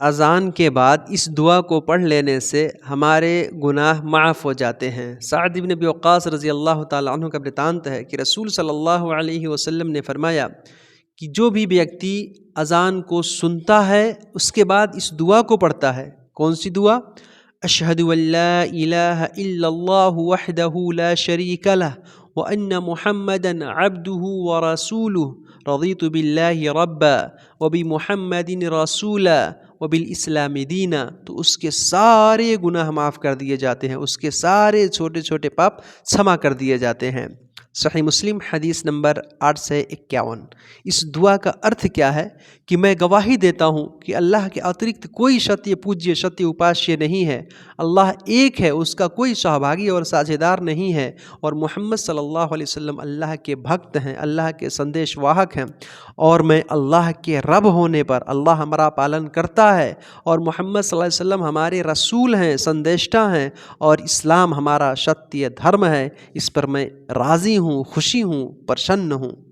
اذان کے بعد اس دعا کو پڑھ لینے سے ہمارے گناہ معاف ہو جاتے ہیں۔ سعد بن ابی وقاص رضی اللہ تعالیٰ عنہ کا بتانت ہے کہ رسول صلی اللہ علیہ وسلم نے فرمایا کہ جو بھی ویکتی اذان کو سنتا ہے اس کے بعد اس دعا کو پڑھتا ہے۔ کون سی دعا؟ اشہد ان لا الہ الا اللہ وحدہ لا شریک لہ وان محمدا عبدہ ورسولہ رضیت باللہ ربا وبمحمد رسولا وبالاسلام دینا، تو اس کے سارے گناہ معاف کر دیے جاتے ہیں، اس کے سارے چھوٹے چھوٹے پاپ چھما کر دیے جاتے ہیں۔ صحیح مسلم حدیث نمبر 851۔ اس دعا کا ارتھ کیا ہے کہ میں گواہی دیتا ہوں کہ اللہ کے اترکت کوئی ستیہ پوجیہ ستیہ اپاسیہ نہیں ہے، اللہ ایک ہے، اس کا کوئی سہبھاگی اور ساجھیدار نہیں ہے، اور محمد صلی اللہ علیہ وسلم اللہ کے بھکت ہیں، اللہ کے سندیش واہک ہیں، اور میں اللہ کے رب ہونے پر اللہ ہمارا پالن کرتا ہے، اور محمد صلی اللہ علیہ وسلم ہمارے رسول ہیں، سندیشٹا ہیں، اور اسلام ہمارا ستیہ دھرم ہے، اس پر میں راضی ہوں، خوشی ہوں، پرسن ہوں۔